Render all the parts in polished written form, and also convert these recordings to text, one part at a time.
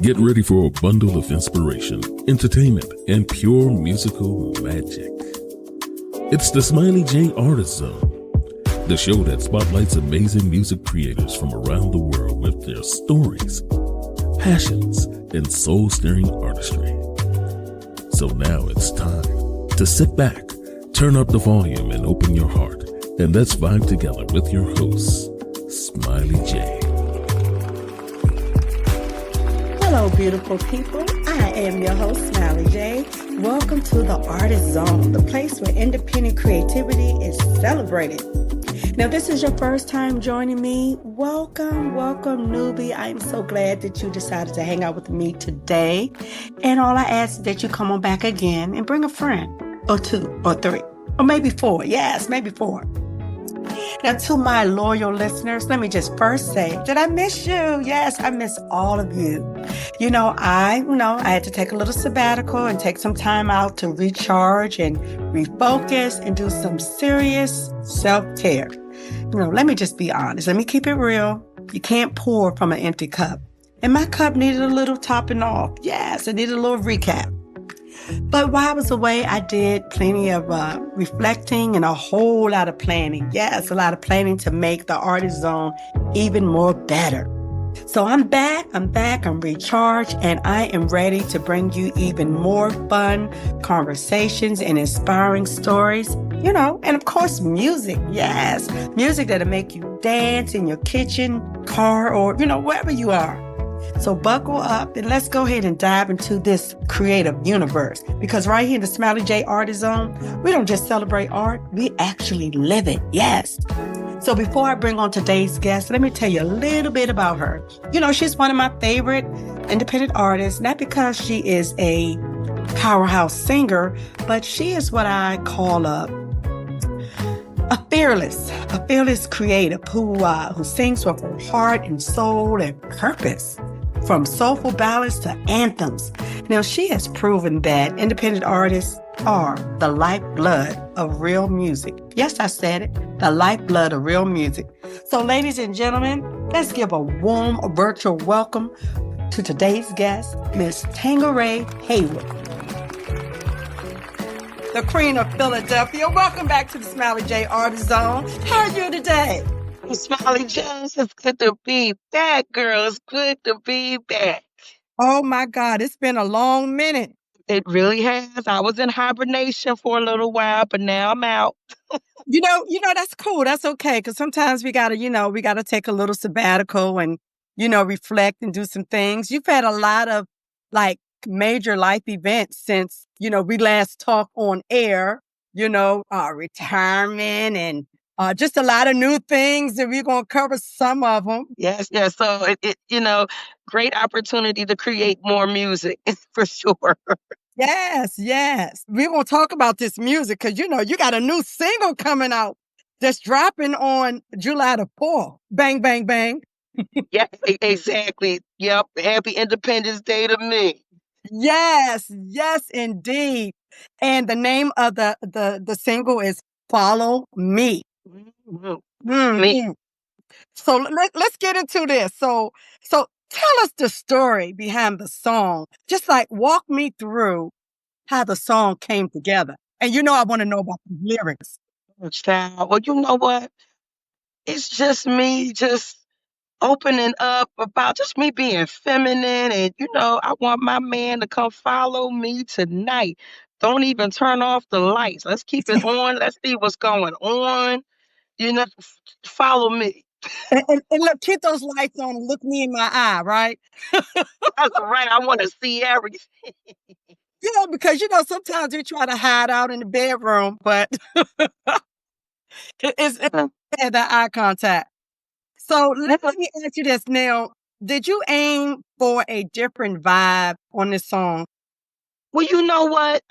Get ready for a bundle of inspiration, entertainment, and pure musical magic. It's the Smiley J Artist Zone, the show that spotlights amazing music creators from around the world with their stories, passions, and soul-stirring artistry. So now it's time to sit back, turn up the volume, and open your heart, and let's vibe together with your hosts, Smiley J. Hello, beautiful people. I am your host, Smiley J. Welcome to the Artist Zone, the place where independent creativity is celebrated. Now, if this is your first time joining me, welcome, newbie. I am so glad that you decided to hang out with me today. And all I ask is that you come on back again and bring a friend, or two, or three, or maybe four. Yes, maybe four. Now, to my loyal listeners, let me just first say that I miss you. Yes, I miss all of you. I had to take a little sabbatical and take some time out to recharge and refocus and do some serious self-care. Let me just be honest. Let me keep it real. You can't pour from an empty cup. And my cup needed a little topping off. Yes, it needed a little recap. But while I was away, I did plenty of reflecting and a whole lot of planning. Yes, a lot of planning to make the Artist Zone even more better. So I'm back, I'm recharged, and I am ready to bring you even more fun conversations and inspiring stories, and of course, music. Yes, music that'll make you dance in your kitchen, car, or, wherever you are. So buckle up and let's go ahead and dive into this creative universe. Because right here in the Smiley J Artist Zone, we don't just celebrate art, we actually live it. Yes. So before I bring on today's guest, let me tell you a little bit about her. She's one of my favorite independent artists, not because she is a powerhouse singer, but she is what I call a fearless creative who sings with her heart and soul and purpose. From soulful ballads to anthems. Now, she has proven that independent artists are the lifeblood of real music. Yes, I said it, the lifeblood of real music. So, ladies and gentlemen, let's give a warm virtual welcome to today's guest, Miss Tanqueray Hayward, the Queen of Philadelphia. Welcome back to the Smiley J Artist Zone. How are you today? Smiley Jones, it's good to be back, girl. It's good to be back. Oh my God, it's been a long minute. It really has. I was in hibernation for a little while, but now I'm out. That's cool. That's okay. Because sometimes we gotta take a little sabbatical and, reflect and do some things. You've had a lot of major life events since, we last talked on air, retirement and just a lot of new things, and we're going to cover some of them. Yes. So, great opportunity to create more music, for sure. Yes. We're going to talk about this music because, you got a new single coming out that's dropping on July the 4th. Bang, bang, bang. Yeah, exactly. Yep. Happy Independence Day to me. Yes, indeed. And the name of the single is Follow Me. Mm-hmm. Me. So let's get into this. So tell us the story behind the song. Just walk me through how the song came together. And I want to know about the lyrics. Child. Well, you know what? It's just me opening up about just me being feminine and, I want my man to come follow me tonight. Don't even turn off the lights. Let's keep it on. Let's see what's going on. Follow me. And look, keep those lights on and look me in my eye, right? That's right. I want to see everything. Because, sometimes we try to hide out in the bedroom, but it's had that eye contact. So let me ask you this now. Did you aim for a different vibe on this song? Well, you know what?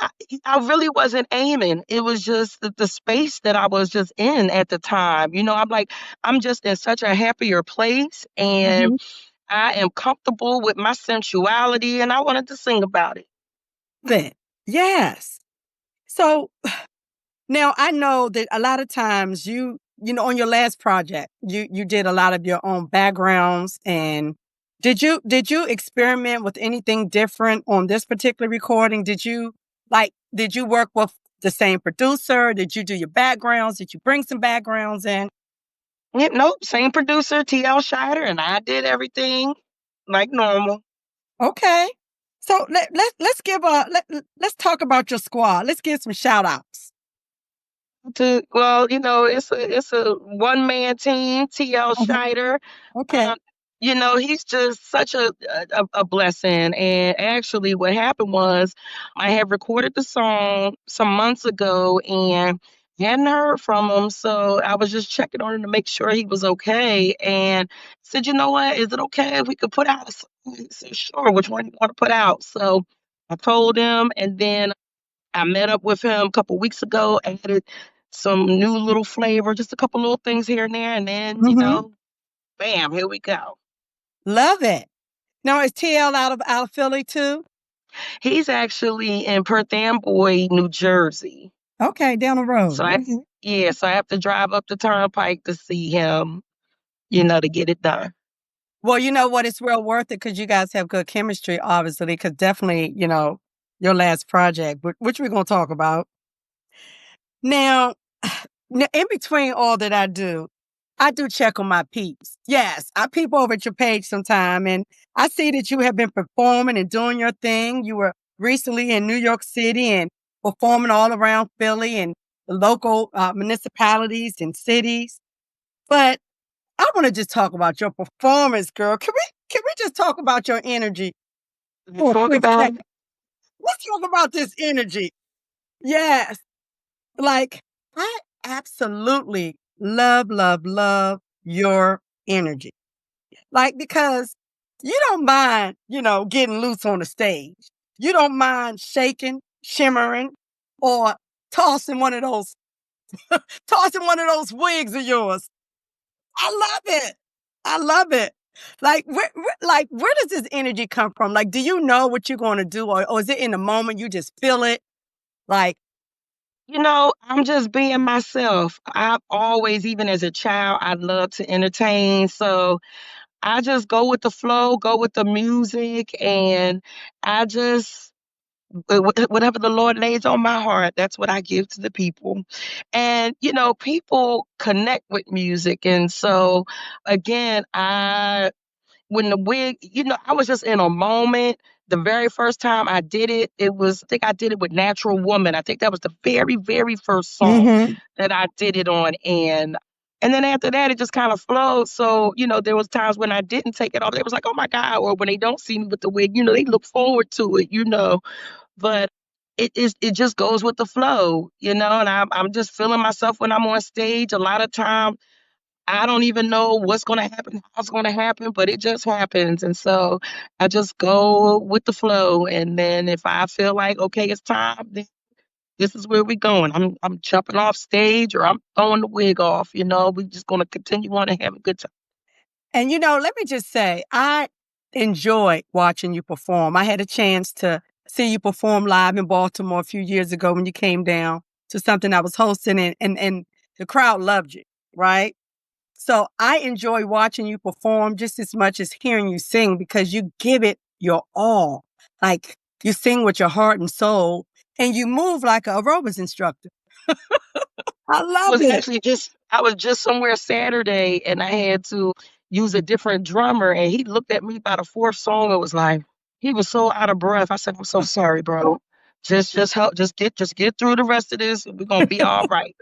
I really wasn't aiming. It was just the space that I was just in at the time. I'm just in such a happier place and I am comfortable with my sensuality and I wanted to sing about it. Yes. So now I know that a lot of times on your last project, you did a lot of your own backgrounds and Did you experiment with anything different on this particular recording? Did you work with the same producer? Did you do your backgrounds? Did you bring some backgrounds in? Yeah, nope, same producer, T.L. Scheider, and I did everything like normal. Okay. So let's talk about your squad. Let's give some shout outs. Well, it's a one man team. T.L. Uh-huh. Scheider, Okay. um, he's just such a blessing. And actually, what happened was, I had recorded the song some months ago and hadn't heard from him, so I was just checking on him to make sure he was okay. And said, you know what, is it okay if we could put out a song? He said, sure. Which one you want to put out? So I told him, and then I met up with him a couple weeks ago, added some new little flavor, just a couple little things here and there, and then, Mm-hmm. bam, here we go. Love it. Now is TL out of Philly too? He's actually in Perth Amboy, New Jersey. Okay, down the road. So Okay. so I have to drive up the turnpike to see him, to get it done. Well, you know what? It's real worth it because you guys have good chemistry, obviously. Because definitely, your last project, which we're gonna talk about now. In between all that I do check on my peeps. Yes, I peep over at your page sometime, and I see that you have been performing and doing your thing. You were recently in New York City and performing all around Philly and the local municipalities and cities. But I want to just talk about your performance, girl. Can we just talk about your energy Let's for a talk quick about second? Let's talk about this energy. Yes. Like, I absolutely love, love, love your energy. Like, because you don't mind, getting loose on the stage. You don't mind shaking, shimmering, or tossing one of those, tossing one of those wigs of yours. I love it. I love it. Like, where does this energy come from? Like, do you know what you're going to do, or is it in the moment you just feel it? Like, I'm just being myself. I've always, even as a child, I love to entertain. So I just go with the flow, go with the music, and I just whatever the Lord lays on my heart, that's what I give to the people. And people connect with music, and so again, I when the wig, I was just in a moment. The very first time I did it, I think I did it with Natural Woman. I think that was the very, very first song mm-hmm, that I did it on. And then after that, it just kind of flowed. So, there was times when I didn't take it off. They was like, oh my God. Or when they don't see me with the wig, they look forward to it. But it just goes with the flow, and I'm just feeling myself when I'm on stage. A lot of time I don't even know what's going to happen, how it's going to happen, but it just happens. And so I just go with the flow. And then if I feel like, okay, it's time, then this is where we're going. I'm jumping off stage or I'm throwing the wig off. We're just going to continue on and have a good time. And let me just say, I enjoy watching you perform. I had a chance to see you perform live in Baltimore a few years ago when you came down to something I was hosting, and the crowd loved you, right? So I enjoy watching you perform just as much as hearing you sing because you give it your all. Like, you sing with your heart and soul, and you move like a aerobics instructor. I love it. I was just somewhere Saturday and I had to use a different drummer and he looked at me by the fourth song and was like, he was so out of breath. I said, I'm so sorry, bro. Just help, just get through the rest of this and we're gonna be all right.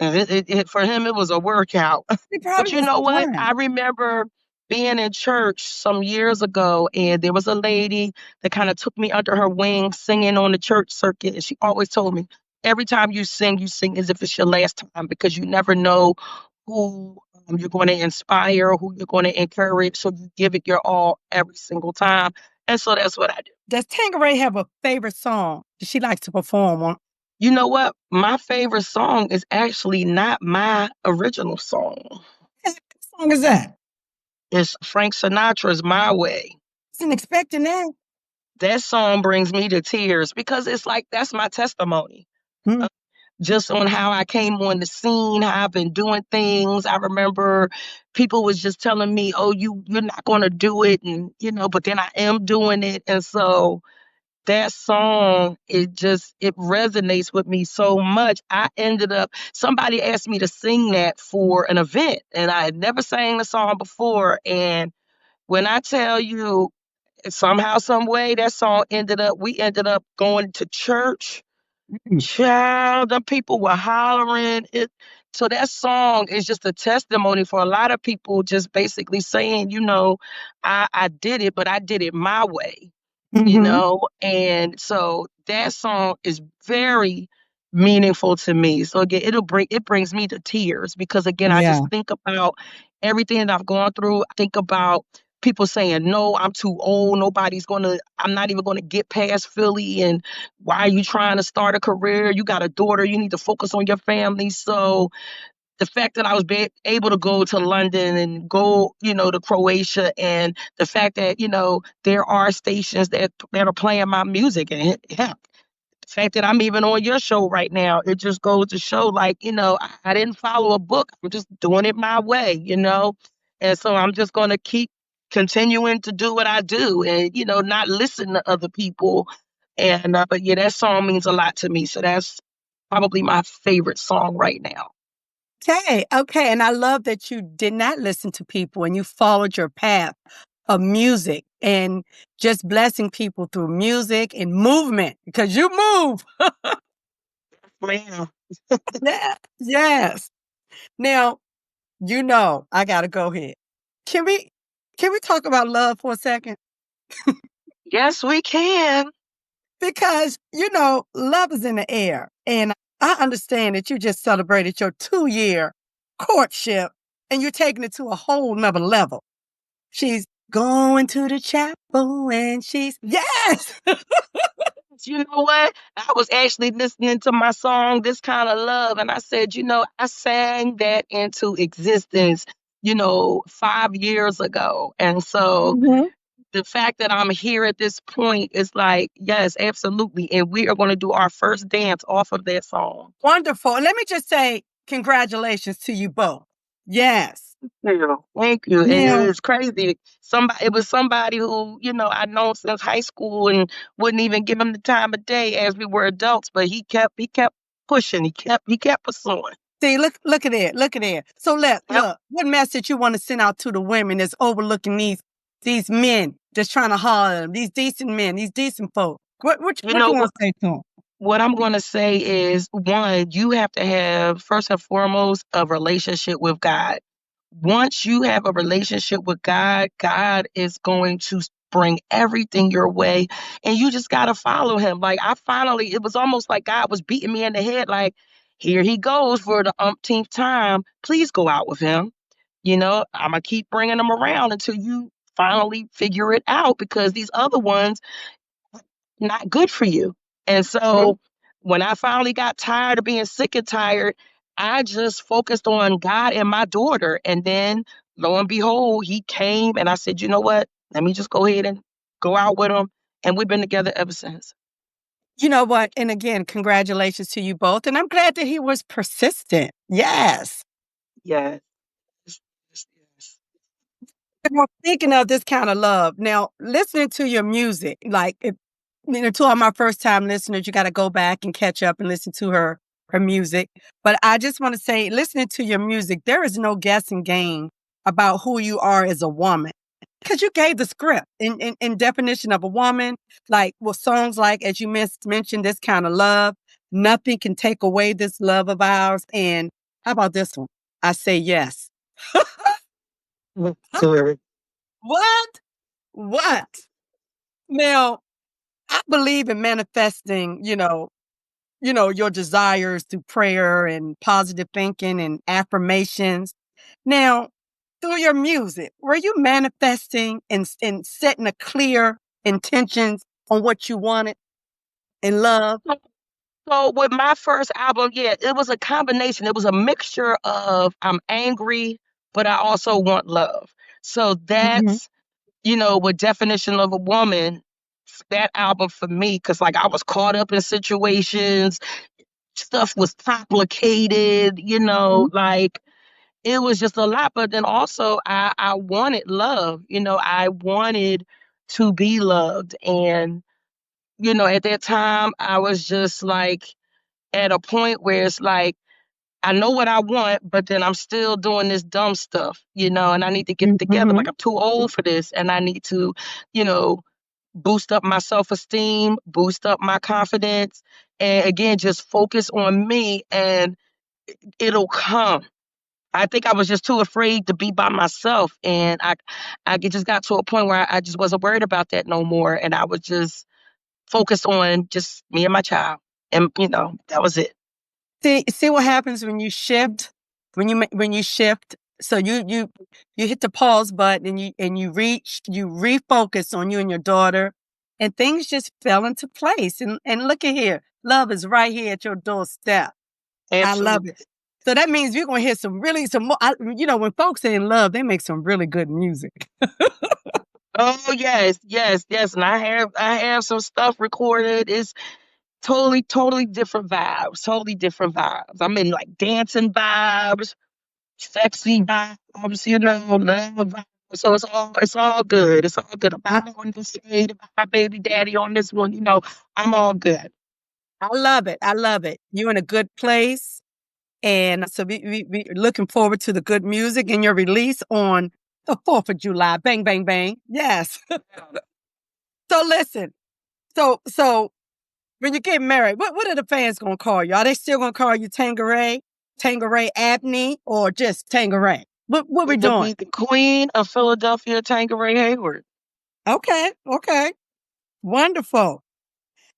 And for him, it was a workout. It But probably you was know what? fun. I remember being in church some years ago, and there was a lady that kind of took me under her wing singing on the church circuit. And she always told me, every time you sing as if it's your last time because you never know who you're going to inspire, who you're going to encourage. So you give it your all every single time. And so that's what I do. Does Tanqueray have a favorite song that she likes to perform on? You know what? My favorite song is actually not my original song. What song is that? It's Frank Sinatra's My Way. Wasn't expecting that. That song brings me to tears because it's like that's my testimony. Hmm. just on how I came on the scene, how I've been doing things. I remember people was just telling me, "Oh, you're not going to do it," and but then I am doing it, and so that song, it resonates with me so much. I ended up somebody asked me to sing that for an event, and I had never sang the song before. And when I tell you, somehow, some way, that song we ended up going to church. Child, the people were hollering it. So that song is just a testimony for a lot of people, just basically saying, I did it, but I did it my way, Mm-hmm. and so that song is very meaningful to me. So again, it brings me to tears because again, I Yeah. just think about everything that I've gone through. I think about people saying, no, I'm too old. I'm not even gonna get past Philly. And why are you trying to start a career? You got a daughter, you need to focus on your family. So the fact that I was able to go to London and go, to Croatia, and the fact that, there are stations that are playing my music, and heck, the fact that I'm even on your show right now, it just goes to show, like, I didn't follow a book. I'm just doing it my way. And so I'm just going to keep continuing to do what I do and, not listen to other people. And, but yeah, that song means a lot to me. So that's probably my favorite song right now. Okay. Okay. And I love that you did not listen to people and you followed your path of music and just blessing people through music and movement because you move. Man. Yeah. Yes. Now, I gotta go here. Can we can we talk about love for a second? Yes, we can. Because, love is in the air. And I understand that you just celebrated your 2-year courtship and you're taking it to a whole nother level. She's going to the chapel and she's yes. You know what? I was actually listening to my song, This Kind of Love, and I said, I sang that into existence, 5 years ago. And so Mhm. the fact that I'm here at this point is like, yes, absolutely. And we are going to do our first dance off of that song. Wonderful. And let me just say congratulations to you both. Yes. Yeah, thank you. And Now, it's crazy. It was somebody who, I know since high school and wouldn't even give him the time of day as we were adults, but he kept pushing. He kept pursuing. see, look at it. Look at it. So Yep. look, what message you want to send out to the women that's overlooking these men just trying to holler at them, these decent men, these decent folk. You What know you want what? to say to them? What I'm going to say is one, you have to have, first and foremost, a relationship with God. Once you have a relationship with God, God is going to bring everything your way, and you just got to follow him. Like, it was almost like God was beating me in the head, like, here he goes for the umpteenth time. Please go out with him. I'm going to keep bringing him around until you finally figure it out because these other ones, not good for you. And Mhm. so when I finally got tired of being sick and tired, I just focused on God and my daughter. And then lo and behold, he came and I said, you know what? Let me just go ahead and go out with him. And we've been together ever since. You know what? And again, congratulations to you both. And I'm glad that he was persistent. Yes. Yes. Yes. Well, speaking of this kind of love, now listening to your music, like if to all my first time listeners, you got to go back and catch up and listen to her music. But I just want to say, listening to your music, there is no guessing game about who you are as a woman because you gave the script in definition of a woman, like with songs like as you mentioned, this kind of love. Nothing can take away this love of ours. And how about this one? I say yes. Glory. What? What? Now, I believe in manifesting, your desires through prayer and positive thinking and affirmations. Now, through your music, were you manifesting and setting a clear intentions on what you wanted in love? So with my first album, yeah, it was a combination. It was a mixture of I'm angry, but I also want love. So Mhm. that's what definition of a woman, that album for me, because like I was caught up in situations, stuff was complicated, like it was just a lot. But then also I wanted love, I wanted to be loved. And, at that time I was just like at a point where it's like, I know what I want, but then I'm still doing this dumb stuff, and I need to get together. Mm-hmm. Like I'm too old for this, and I need to, you know, boost up my self-esteem, boost up my confidence, and again, just focus on me, and it'll come. I think I was just too afraid to be by myself, and I just got to a point where I just wasn't worried about that no more, and I was just focused on just me and my child, and that was it. See what happens when you shift, when you shift. So you hit the pause button and you refocus on you and your daughter, and things just fell into place. And look at here, love is right here at your doorstep. I love Absolutely. it. So that means we're gonna hear some more. When folks are in love, they make some really good music. Oh yes, yes, yes. And I have some stuff recorded. It's totally different vibes. Totally different vibes. I'm in like dancing vibes, sexy vibes, love vibes. So it's all good. It's all good. I'm on this side, my baby daddy on this one, I'm all good. I love it. I love it. You're in a good place. And so we looking forward to the good music and your release on the 4th of July. Bang, bang, bang. Yes. So listen. So when you get married, what are the fans gonna call you? Are they still gonna call you Tanqueray, Tanqueray Abney, or just Tanqueray? What we To doing? be the queen of Philadelphia, Tanqueray Hayward. Okay, okay. Wonderful.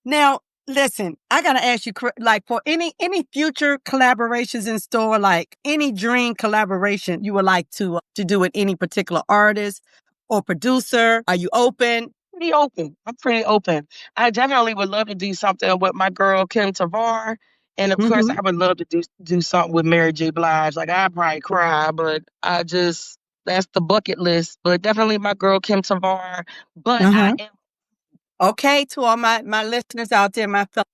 Now, listen, I gotta ask you, like, for any future collaborations in store, like any dream collaboration you would like to do with any particular artist or producer, are you open? Pretty open. I'm pretty open. I definitely would love to do something with my girl Kim Tavar. And of course Mm-hmm. I would love to do something with Mary J. Blige. Like I'd probably cry, but that's the bucket list. But definitely my girl Kim Tavar. But I Uh-huh. am Okay, to all my listeners out there, my fellow,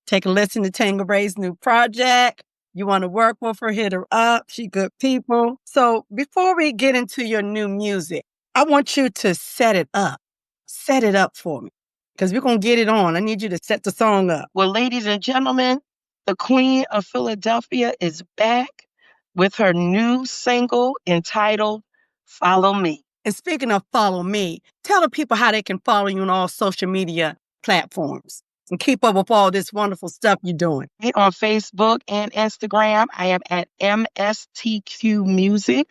take a listen to Tangeray's new project. You want to work with her, hit her up. She good people. So before we get into your new music, I want you to set it up. Set it up for me. Because we're going to get it on. I need you to set the song up. well, ladies and gentlemen, the Queen of Philadelphia is back with her new single entitled Follow Me. And speaking of follow me, tell the people how they can follow you on all social media platforms and keep up with all this wonderful stuff you're doing. On Facebook and Instagram, I am at MSTQ Music.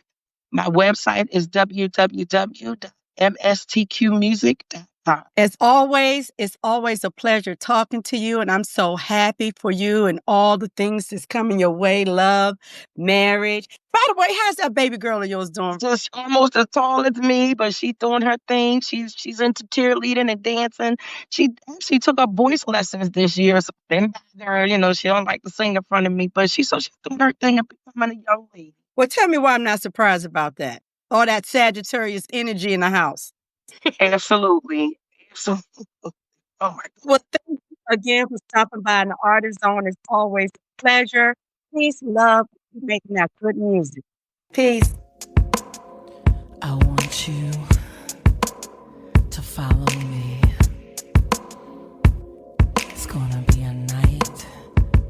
My website is www.mstqmusic.com. As always, it's always a pleasure talking to you, and I'm so happy for you and all the things that's coming your way, love, marriage. By the way, how's that baby girl of yours doing? Just almost as tall as me, but she's doing her thing. She's into cheerleading and dancing. She actually took up voice lessons this year. So then her, she don't like to sing in front of me, but she's doing her thing and becoming a young lady. Well, tell me why I'm not surprised about that. All that Sagittarius energy in the house. Absolutely. Oh my God. Well, thank you again for stopping by in the Artist Zone. It's always a pleasure. Peace, love, making that good music. Peace. I want you to follow me. It's gonna be a night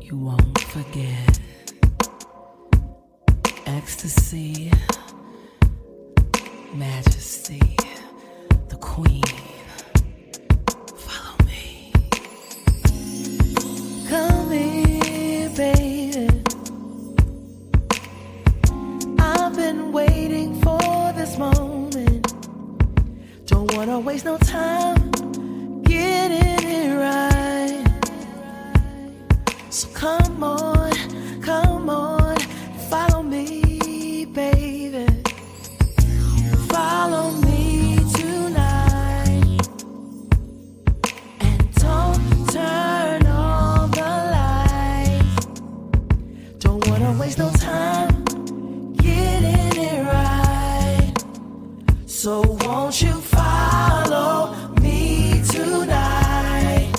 you won't forget. Ecstasy, majesty, the queen. Follow me. Come here, baby. I've been waiting for this moment. Don't wanna waste no time getting it right. So come on, follow me, baby. Follow me tonight. And don't turn on the lights. Don't wanna waste no time getting it right. So won't you follow me tonight?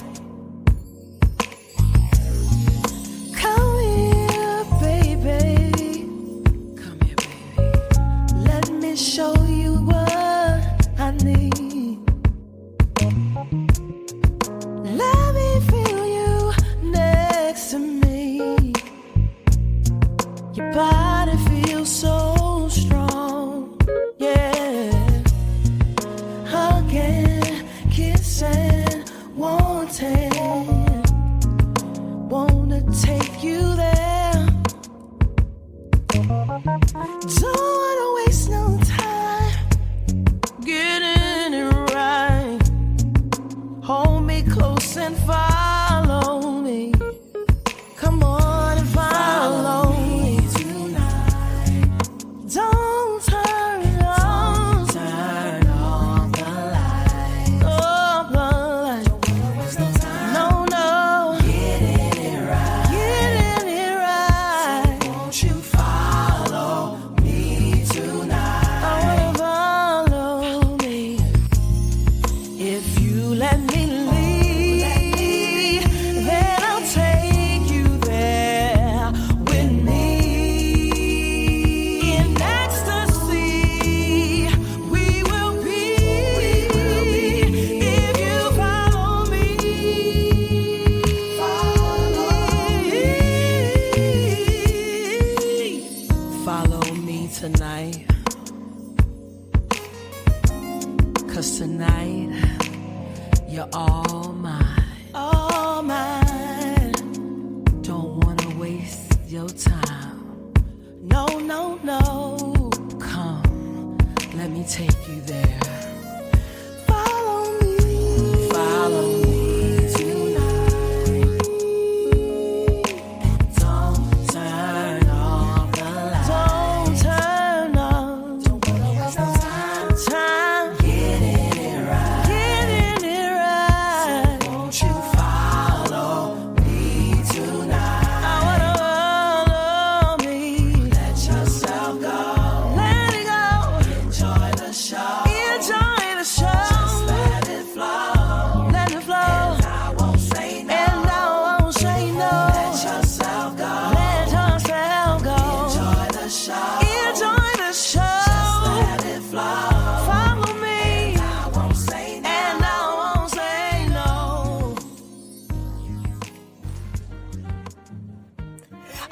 chasing, wanting, wanna take you there. Don't wanna waste no time getting it right. Hold me close and follow me. Come on and follow me tonight. Don't turn off the light. Off the light. Don't waste no time. No. Getting it right. Getting it right. So won't you follow me tonight? I wanna follow me. If you let me lead, then I'll take you there with me. In ecstasy, we will be. If you follow me, follow me tonight. 'Cause tonight you're all mine, all mine. Don't wanna waste your time. No. Come, let me take you there. Follow me tonight. Don't turn off the light. Don't turn off. Don't wanna waste no time. Getting it right. Getting it right. So won't you follow me tonight? I wanna follow me. Let yourself go. Let it go. Enjoy the show. Enjoy the show. Just let it flow. Let it flow. And I won't say no. And I won't say no. Let yourself go. Let yourself go. Enjoy the show. Enjoy the show. Just let it flow. Follow me. And I won't say no. And I won't say no.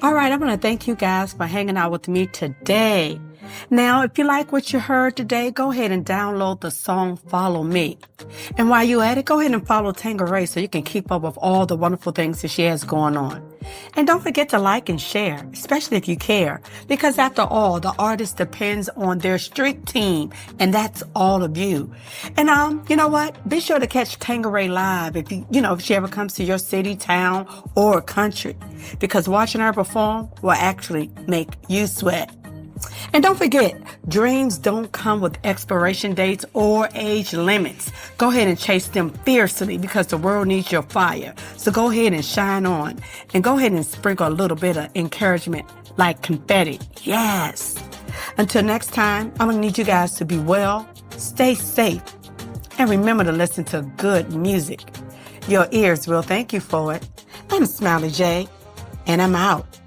All right, I want to thank you guys for hanging out with me today. Now, if you like what you heard today, go ahead and download the song Follow Me. And while you're at it, go ahead and follow Tanqueray so you can keep up with all the wonderful things that she has going on. And don't forget to like and share, especially if you care, because after all, the artist depends on their street team, and that's all of you. And you know what? Be sure to catch Tanqueray live if if she ever comes to your city, town, or country, because watching her perform will actually make you sweat. And don't forget, dreams don't come with expiration dates or age limits. Go ahead and chase them fiercely because the world needs your fire. So go ahead and shine on, and go ahead and sprinkle a little bit of encouragement like confetti. Yes. Until next time, I'm going to need you guys to be well, stay safe, and remember to listen to good music. Your ears will thank you for it. I'm Smiley J, and I'm out.